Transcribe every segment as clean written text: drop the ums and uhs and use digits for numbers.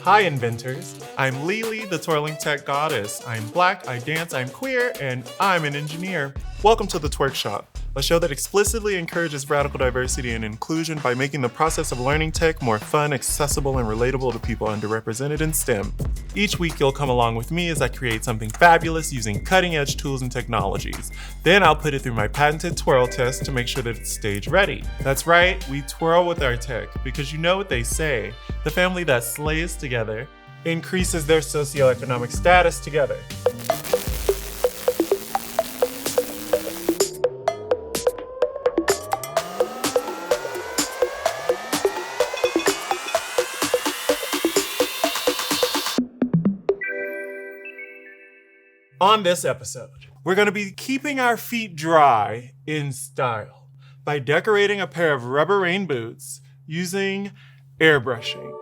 Hi, inventors. I'm Lily, the twirling tech goddess. I'm black, I dance, I'm queer, and I'm an engineer. Welcome to the TWIRCH Shop, a show that explicitly encourages radical diversity and inclusion by making the process of learning tech more fun, accessible, and relatable to people underrepresented in STEM. Each week, you'll come along with me as I create something fabulous using cutting-edge tools and technologies. Then I'll put it through my patented twirl test to make sure that it's stage ready. That's right, we twirl with our tech, because you know what they say, the family that slays together increases their socioeconomic status together. On this episode, we're going to be keeping our feet dry in style by decorating a pair of rubber rain boots using airbrushing.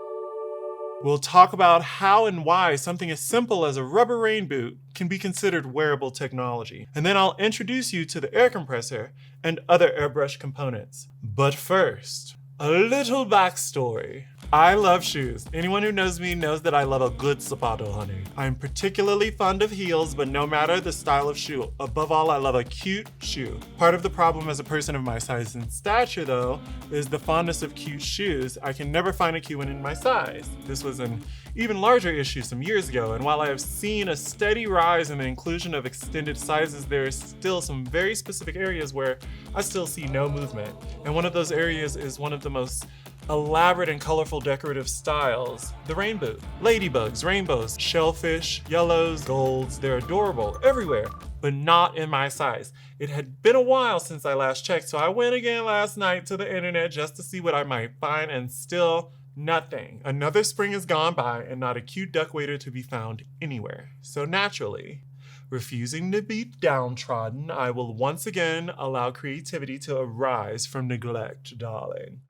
We'll talk about how and why something as simple as a rubber rain boot can be considered wearable technology. And then I'll introduce you to the air compressor and other airbrush components. But first, a little backstory. I love shoes. Anyone who knows me knows that I love a good zapato, honey. I'm particularly fond of heels, but no matter the style of shoe. Above all, I love a cute shoe. Part of the problem as a person of my size and stature, though, is the fondness of cute shoes. I can never find a cute one in my size. This was an even larger issue some years ago, and while I have seen a steady rise in the inclusion of extended sizes, there is still some very specific areas where I still see no movement. And one of those areas is one of the most elaborate and colorful decorative styles, the rain boot. Ladybugs, rainbows, shellfish, yellows, golds, they're adorable everywhere, but not in my size. It had been a while since I last checked, so I went again last night to the internet just to see what I might find, and still nothing. Another spring has gone by and not a cute duckwaiter to be found anywhere. So naturally, refusing to be downtrodden, I will once again allow creativity to arise from neglect, darling.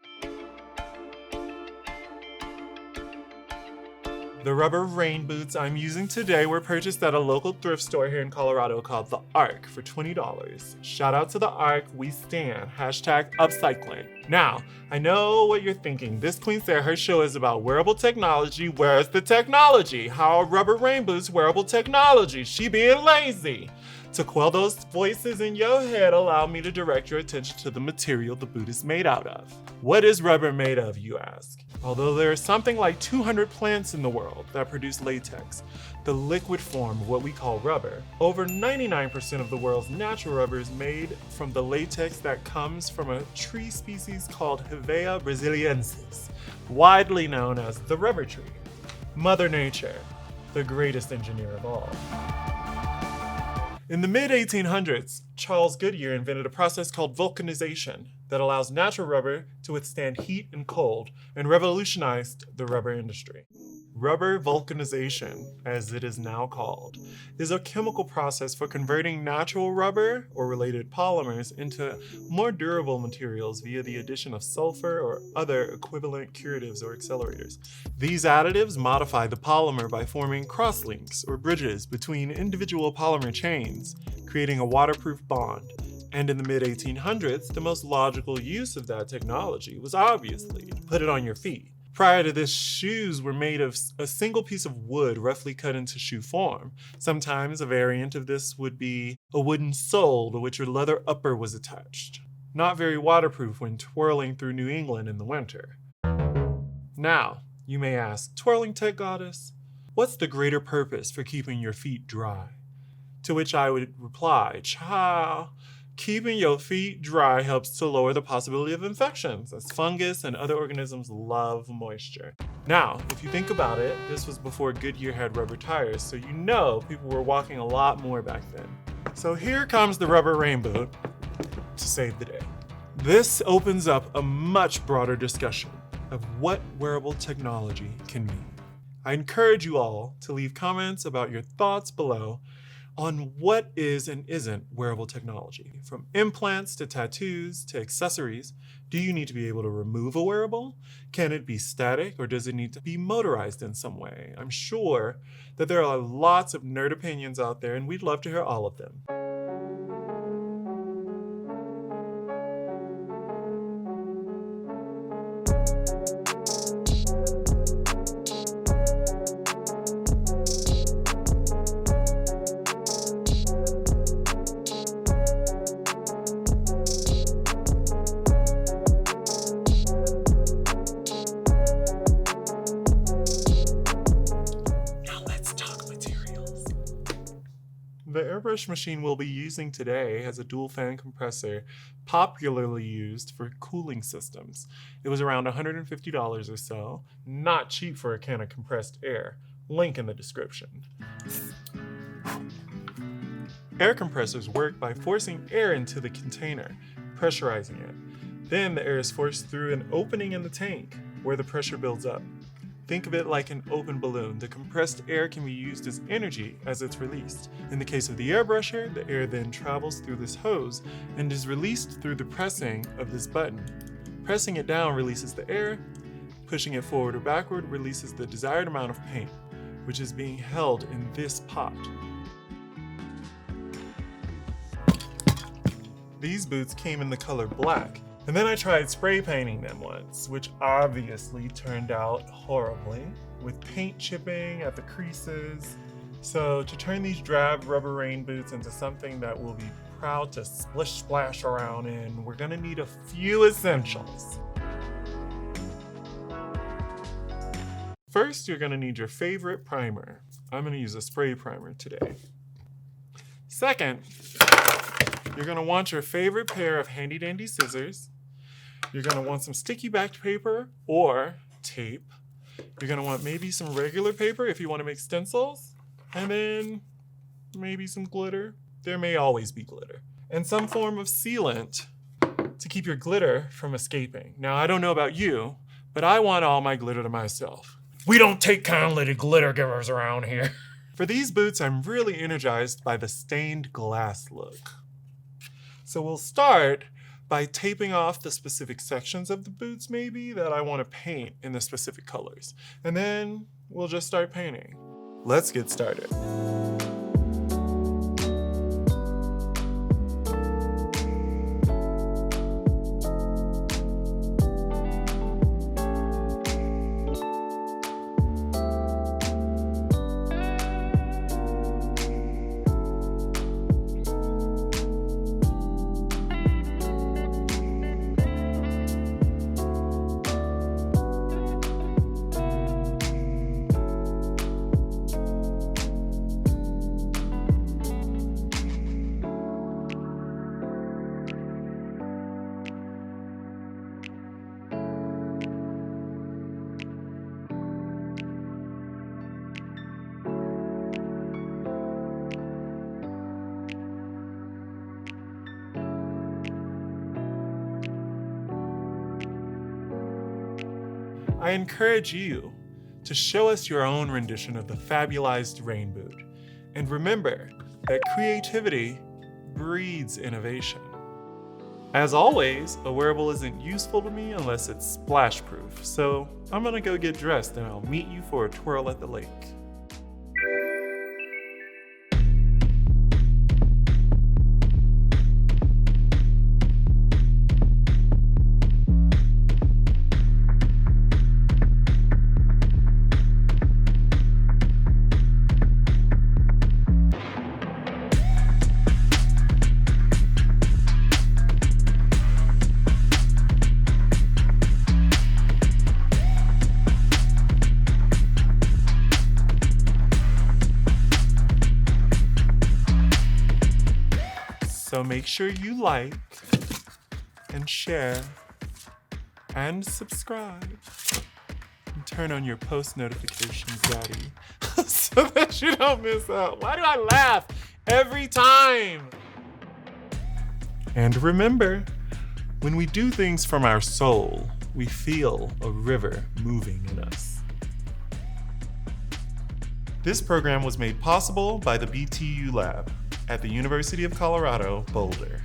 The rubber rain boots I'm using today were purchased at a local thrift store here in Colorado called The Ark for $20. Shout out to The Ark, we stand, hashtag upcycling. Now, I know what you're thinking. This Queen Sarah, her show is about wearable technology. Where's the technology? How are rubber rain boots wearable technology? She being lazy. To quell those voices in your head, allow me to direct your attention to the material the boot is made out of. What is rubber made of, you ask? Although there are something like 200 plants in the world that produce latex, the liquid form of what we call rubber, over 99% of the world's natural rubber is made from the latex that comes from a tree species called Hevea brasiliensis, widely known as the rubber tree. Mother Nature, the greatest engineer of all. In the mid-1800s, Charles Goodyear invented a process called vulcanization that allows natural rubber to withstand heat and cold and revolutionized the rubber industry. Rubber vulcanization, as it is now called, is a chemical process for converting natural rubber or related polymers into more durable materials via the addition of sulfur or other equivalent curatives or accelerators. These additives modify the polymer by forming crosslinks or bridges between individual polymer chains, creating a waterproof bond. And in the mid-1800s, the most logical use of that technology was obviously to put it on your feet. Prior to this, shoes were made of a single piece of wood roughly cut into shoe form. Sometimes a variant of this would be a wooden sole to which a leather upper was attached. Not very waterproof when twirling through New England in the winter. Now, you may ask, twirling tech goddess, what's the greater purpose for keeping your feet dry? To which I would reply, child, keeping your feet dry helps to lower the possibility of infections, as fungus and other organisms love moisture. Now, if you think about it, this was before Goodyear had rubber tires, so you know people were walking a lot more back then. So here comes the rubber rain boot to save the day. This opens up a much broader discussion of what wearable technology can mean. I encourage you all to leave comments about your thoughts below on what is and isn't wearable technology. From implants to tattoos to accessories, do you need to be able to remove a wearable? Can it be static or does it need to be motorized in some way? I'm sure that there are lots of nerd opinions out there and we'd love to hear all of them. the airbrush machine we'll be using today has a dual fan compressor popularly used for cooling systems. It was around $150 or so, not cheap for a can of compressed air. Link in the description. Air compressors work by forcing air into the container, pressurizing it. Then the air is forced through an opening in the tank, where the pressure builds up. Think of it like an open balloon. The compressed air can be used as energy as it's released. In the case of the airbrusher, the air then travels through this hose and is released through the pressing of this button. Pressing it down releases the air. Pushing it forward or backward releases the desired amount of paint, which is being held in this pot. These boots came in the color black, and then I tried spray painting them once, which obviously turned out horribly, with paint chipping at the creases. So to turn these drab rubber rain boots into something that we'll be proud to splish splash around in, we're gonna need a few essentials. First, you're gonna need your favorite primer. I'm gonna use a spray primer today. Second, you're gonna want your favorite pair of handy dandy scissors. You're gonna want some sticky backed paper or tape. You're gonna want maybe some regular paper if you wanna make stencils. And then maybe some glitter. There may always be glitter. And some form of sealant to keep your glitter from escaping. Now, I don't know about you, but I want all my glitter to myself. We don't take kindly to glitter givers around here. For these boots, I'm really energized by the stained glass look. So we'll start by taping off the specific sections of the boots maybe that I want to paint in the specific colors. And then we'll just start painting. Let's get started. I encourage you to show us your own rendition of the fabulized rain boot. And remember that creativity breeds innovation. As always, a wearable isn't useful to me unless it's splash proof. So I'm gonna go get dressed and I'll meet you for a twirl at the lake. So make sure you like and share and subscribe and turn on your post notifications, Daddy, so that you don't miss out. Why do I laugh every time? And remember, when we do things from our soul, we feel a river moving in us. This program was made possible by the BTU Lab at the University of Colorado, Boulder.